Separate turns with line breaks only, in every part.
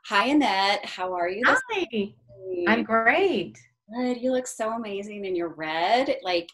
Hi, Annette. How are you this
Hi, I'm
morning?
great.
Good. You look so amazing in your red. Like,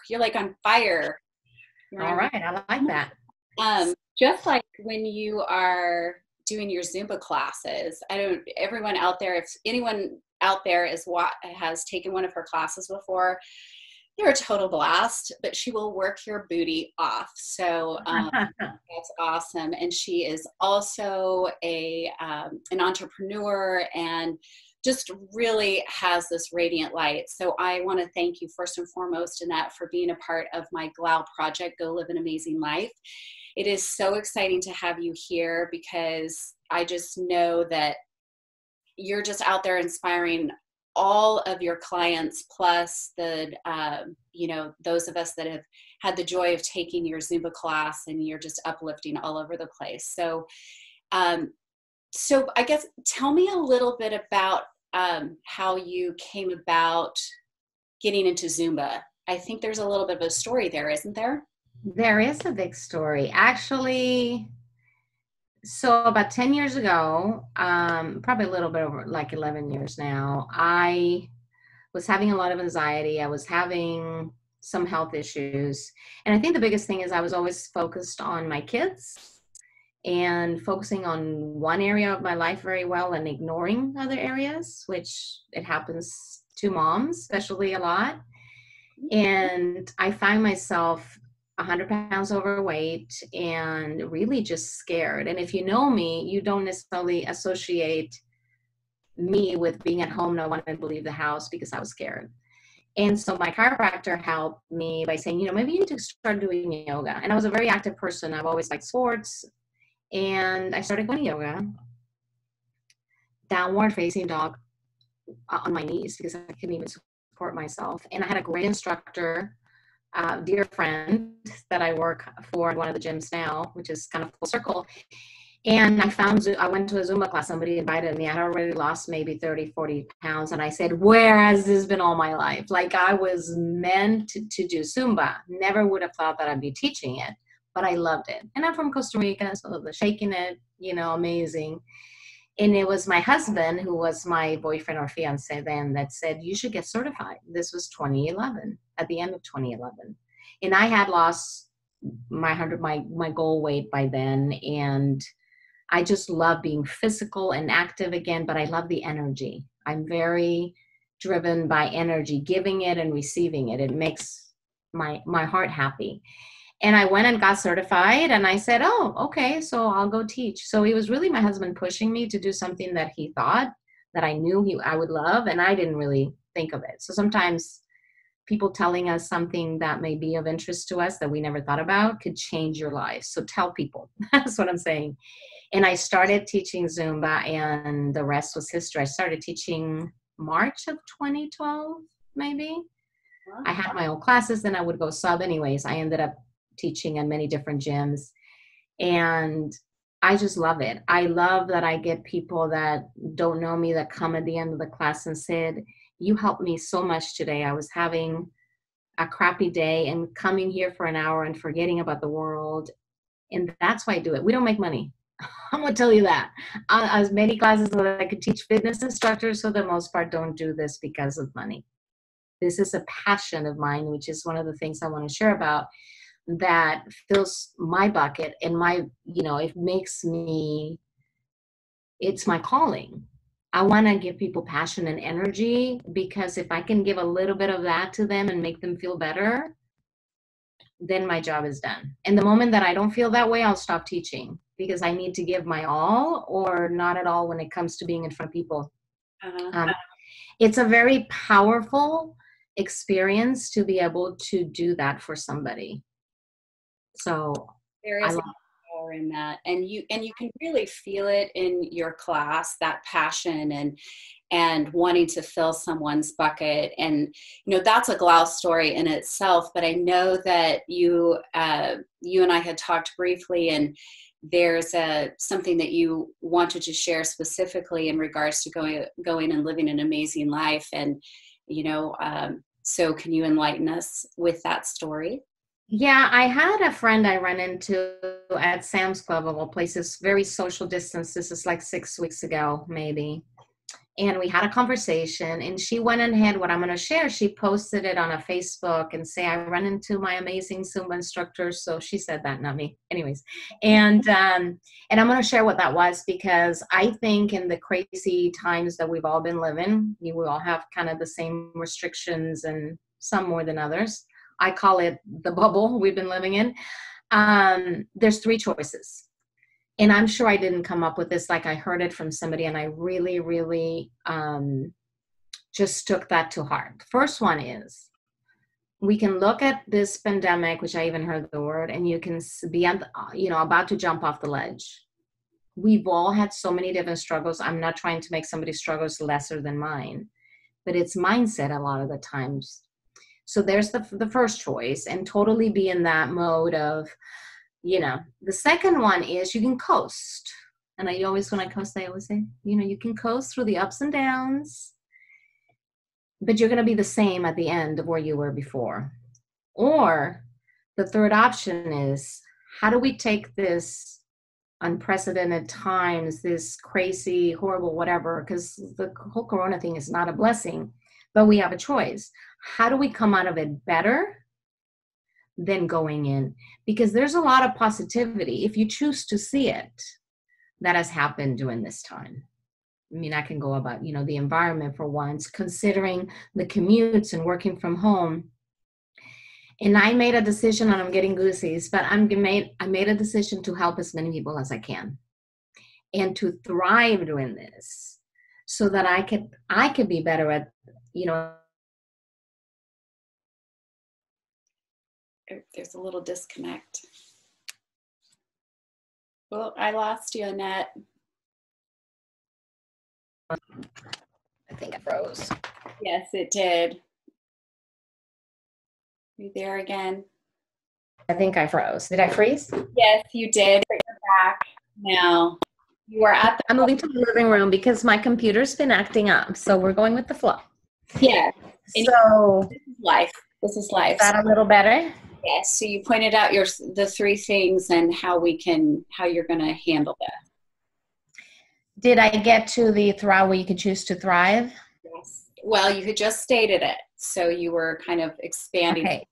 you're like on fire. You're
All
on.
right, I like that.
Just like when you are doing your Zumba classes. I don't. Everyone out there, if anyone out there is what has taken one of her classes before, they're a total blast. But she will work your booty off. So that's awesome. And she is also a an entrepreneur and just really has this radiant light. So I want to thank you first and foremost, Annette, for being a part of my GLAAL project, Go Live an Amazing Life. It is so exciting to have you here because I just know that you're just out there inspiring all of your clients, plus the those of us that have had the joy of taking your Zumba class, and you're just uplifting all over the place. Um, so I guess tell me a little bit about how you came about getting into Zumba. I think there's a little bit of a story there, isn't there?
There is a big story. Actually, so about 10 years ago, probably a little bit over like 11 years now, I was having a lot of anxiety. I was having some health issues. And I think the biggest thing is I was always focused on my kids and focusing on one area of my life very well and ignoring other areas, which it happens to moms, especially a lot. And I find myself 100 pounds overweight and really just scared. And if you know me, you don't necessarily associate me with being at home, no one would leave the house because I was scared. And so my chiropractor helped me by saying, maybe you need to start doing yoga. And I was a very active person. I've always liked sports. And I started going to yoga, downward facing dog on my knees because I couldn't even support myself. And I had a great instructor, dear friend that I work for in one of the gyms now, which is kind of full circle. And I went to a Zumba class. Somebody invited me. I had already lost maybe 30, 40 pounds. And I said, where has this been all my life? Like I was meant to do Zumba. Never would have thought that I'd be teaching it, but I loved it. And I'm from Costa Rica, so the shaking it, amazing. And it was my husband, who was my boyfriend or fiance then, that said, you should get certified. This was 2011, at the end of 2011. And I had lost my goal weight by then. And I just love being physical and active again, but I love the energy. I'm very driven by energy, giving it and receiving it. It makes my heart happy. And I went and got certified, and I said, oh, okay, so I'll go teach. So it was really my husband pushing me to do something that he thought that I knew I would love, and I didn't really think of it. So sometimes people telling us something that may be of interest to us that we never thought about could change your life. So tell people. That's what I'm saying. And I started teaching Zumba, and the rest was history. I started teaching March of 2012, maybe. I
Wow.
had my own classes, then I would go sub anyways. I ended up teaching in many different gyms, and I just love it. I love that I get people that don't know me that come at the end of the class and said, you helped me so much today. I was having a crappy day and coming here for an hour and forgetting about the world. And that's why I do it. We don't make money. I'm going to tell you that. As many classes that I could teach fitness instructors, for the most part, don't do this because of money. This is a passion of mine, which is one of the things I want to share about, that fills my bucket and it makes me, it's my calling. I want to give people passion and energy, because if I can give a little bit of that to them and make them feel better, then my job is done. And the moment that I don't feel that way, I'll stop teaching, because I need to give my all or not at all when it comes to being in front of people.
Uh-huh.
Um, it's a very powerful experience to be able to do that for somebody. So
There
I
is a
love.
power in that, and you can really feel it in your class, that passion and wanting to fill someone's bucket. And that's a GLAAL story in itself. But I know that you and I had talked briefly, and there's something that you wanted to share specifically in regards to going and living an amazing life. And so can you enlighten us with that story?
Yeah, I had a friend I ran into at Sam's Club of all places, very social distance. This is like 6 weeks ago, maybe. And we had a conversation, and she went ahead, what I'm going to share, she posted it on a Facebook and say, I run into my amazing Zumba instructor. So she said that, not me. Anyways. And I'm going to share what that was, because I think in the crazy times that we've all been living, we all have kind of the same restrictions, and some more than others. I call it the bubble we've been living in. There's three choices. And I'm sure I didn't come up with this, like I heard it from somebody, and I really, really just took that to heart. First one is, we can look at this pandemic, which I even heard the word, and you can be, about to jump off the ledge. We've all had so many different struggles. I'm not trying to make somebody's struggles lesser than mine, but it's mindset a lot of the times. So there's the first choice, and totally be in that mode of, the second one is you can coast. And I always, when I coast, I always say, you can coast through the ups and downs, but you're going to be the same at the end of where you were before. Or the third option is, how do we take this unprecedented times, this crazy, horrible, whatever, because the whole Corona thing is not a blessing, but we have a choice. How do we come out of it better than going in? Because there's a lot of positivity, if you choose to see it, that has happened during this time. I mean, I can go about, the environment for once, considering the commutes and working from home. And I made a decision, and I'm getting goosies, but I made a decision to help as many people as I can, and to thrive doing this, so that I could be better at,
There's a little disconnect. Well, I lost you, Annette.
I think I froze.
Yes, it did. Are you there again?
I think I froze. Did I freeze?
Yes, you did. But you're back now. You are at the.
I'm moving to the living room because my computer's been acting up. So we're going with the flow.
Yeah.
So
this is life. This is life.
Is that a little better?
Yes. So you pointed out the three things and how you're going to handle that.
Did I get to the thrive where you could choose to thrive?
Yes. Well, you had just stated it. So you were kind of expanding.
Okay.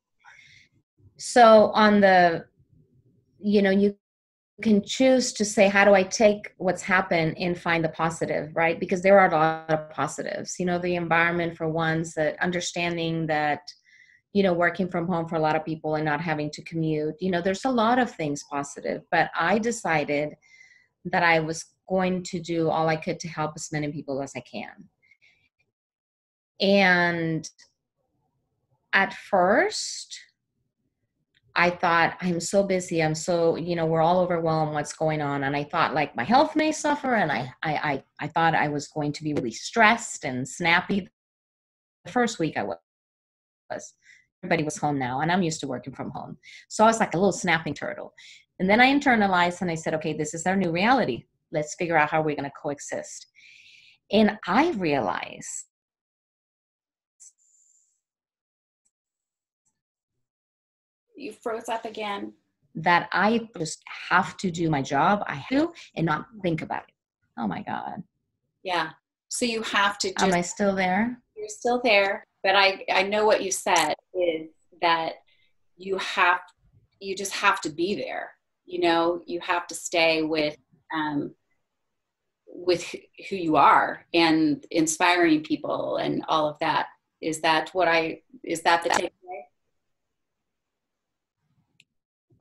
So on the, you can choose to say, how do I take what's happened and find the positive, right? Because there are a lot of positives, the environment for ones, that understanding that, working from home for a lot of people and not having to commute, there's a lot of things positive, but I decided that I was going to do all I could to help as many people as I can. And at first, I thought, I'm so busy. I'm so, we're all overwhelmed. What's going on? And I thought, like, my health may suffer. And I thought I was going to be really stressed and snappy. The first week I was. Everybody was home now, and I'm used to working from home. So I was like a little snapping turtle. And then I internalized, and I said, okay, this is our new reality. Let's figure out how we're going to coexist. And I realized
You froze up again.
That I just have to do my job. I have to, and not think about it. Oh my God.
Yeah. So you have to
Am I still there?
You're still there, but I know what you said is that you just have to be there. You have to stay with who you are and inspiring people and all of that. Is that the takeaway?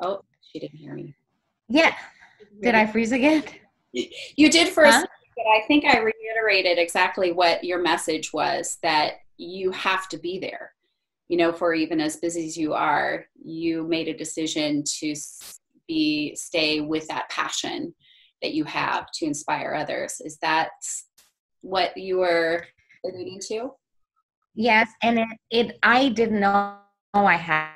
Oh, she didn't hear me.
Yeah. Did I freeze again?
You did first, huh? But I think I reiterated exactly what your message was, that you have to be there. For even as busy as you are, you made a decision to stay with that passion that you have to inspire others. Is that what you were alluding to?
Yes, and I didn't know I had.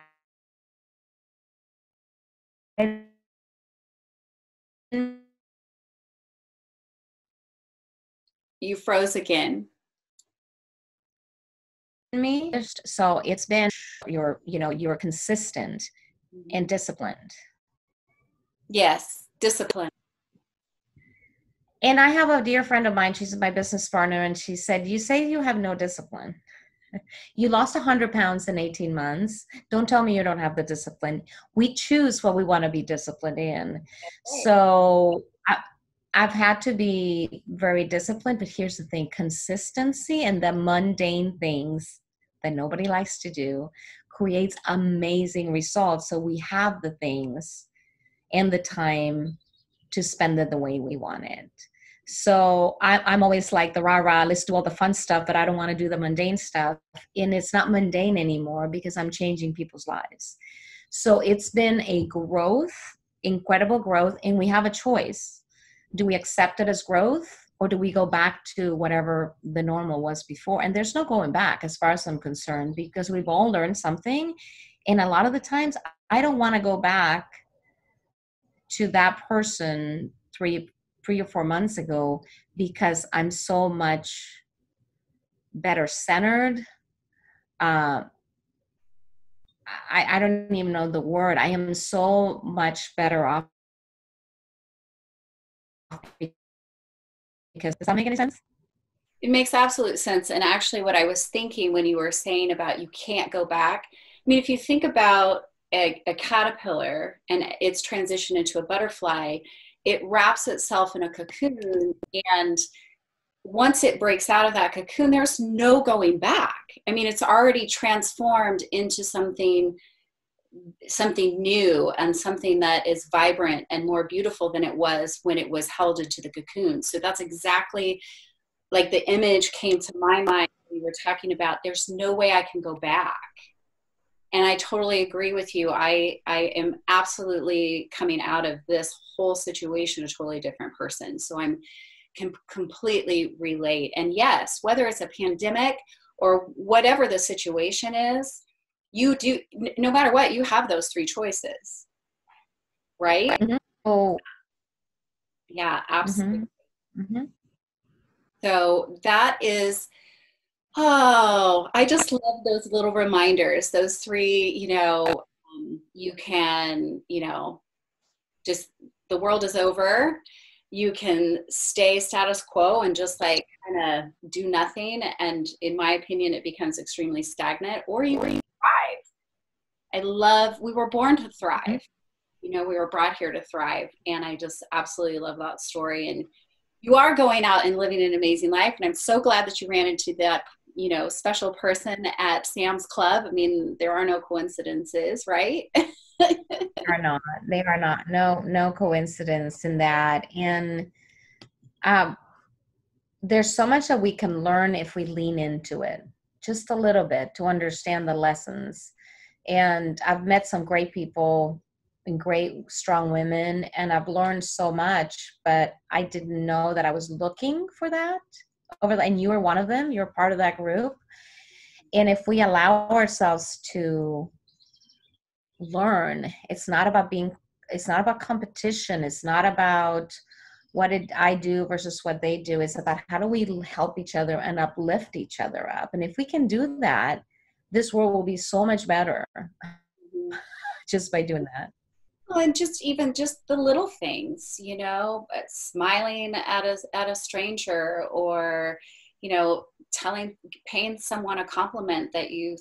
You froze again.
Me. So it's been you're consistent. and disciplined.
Yes, discipline.
And I have a dear friend of mine, she's my business partner, and she said, you say you have no discipline. You lost 100 pounds in 18 months. Don't tell me you don't have the discipline. We choose what we want to be disciplined in. So I've had to be very disciplined, but here's the thing, consistency and the mundane things that nobody likes to do creates amazing results. So we have the things and the time to spend it the way we want it. So I'm always like the rah-rah, let's do all the fun stuff, but I don't want to do the mundane stuff. And it's not mundane anymore because I'm changing people's lives. So it's been a growth, incredible growth, and we have a choice. Do we accept it as growth, or do we go back to whatever the normal was before? And there's no going back as far as I'm concerned, because we've all learned something. And a lot of the times I don't want to go back to that person three or 4 months ago, because I'm so much better centered. I don't even know the word. I am so much better off, because does that make any sense?
It makes absolute sense. And actually what I was thinking when you were saying about you can't go back, I mean, if you think about a caterpillar and its transition into a butterfly, it wraps itself in a cocoon, and once it breaks out of that cocoon, there's no going back. I mean, it's already transformed into something new and something that is vibrant and more beautiful than it was when it was held into the cocoon. So that's exactly like the image came to my mind when we were talking about there's no way I can go back. And I totally agree with you. I am absolutely coming out of this whole situation a totally different person. So I'm can completely relate. And yes, whether it's a pandemic or whatever the situation is, you do, no matter what, you have those three choices, right?
Mm-hmm. Oh,
yeah, absolutely.
Mm-hmm.
So that is, oh, I just love those little reminders, those three, you can, just the world is over. You can stay status quo and just like kind of do nothing. And in my opinion, it becomes extremely stagnant, or you thrive. We were born to thrive. We were brought here to thrive. And I just absolutely love that story. And you are going out and living an amazing life. And I'm so glad that you ran into that, special person at Sam's Club. I mean, there are no coincidences, right?
They are not. No coincidence in that. And there's so much that we can learn if we lean into it just a little bit to understand the lessons. And I've met some great people and great, strong women, and I've learned so much, but I didn't know that I was looking for that and you were one of them. You're part of that group. And if we allow ourselves to learn, it's not about competition. It's not about what did I do versus what they do. It's about how do we help each other and uplift each other up. And if we can do that, this world will be so much better just by doing that.
Well, and even the little things, smiling at a stranger, or, paying someone a compliment that you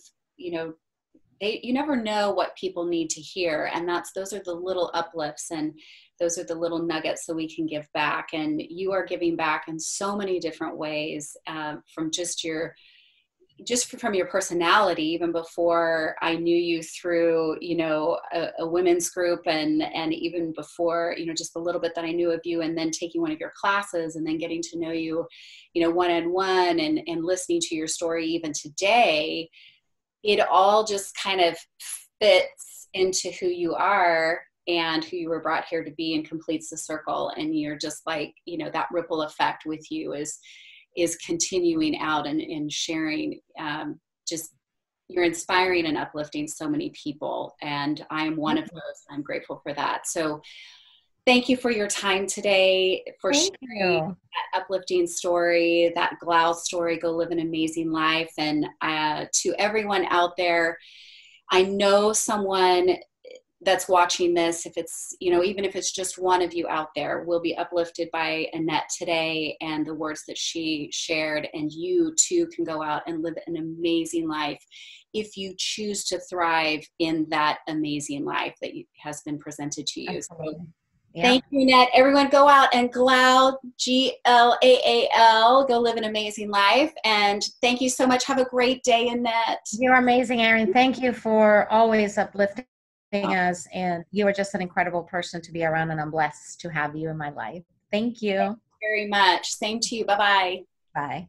never know what people need to hear. And those are the little uplifts, and those are the little nuggets that we can give back. And you are giving back in so many different ways, from from your personality, even before I knew you through, a women's group, and even before, just a little bit that I knew of you, and then taking one of your classes, and then getting to know you, one-on-one, and listening to your story even today. It all just kind of fits into who you are and who you were brought here to be, and completes the circle. And you're just like, that ripple effect with you is continuing out and sharing. You're inspiring and uplifting so many people. And I'm one of those. I'm grateful for that. So thank you for your time today, for sharing that uplifting story, that GLAAL story, Go Live an Amazing Life. And to everyone out there, I know someone that's watching this, if it's, you know, even if it's just one of you out there, will be uplifted by Annette today and the words that she shared, and you too can go out and live an amazing life if you choose to thrive in that amazing life that has been presented to you.
Absolutely.
So,
Yeah.
thank you, Annette. Everyone go out and GLAAL, GLAAL, go live an amazing life. And thank you so much. Have a great day, Annette.
You're amazing, Erin. Thank you for always uplifting us. And you are just an incredible person to be around, and I'm blessed to have you in my life. Thank you.
Thank you very much. Same to you. Bye-bye.
Bye.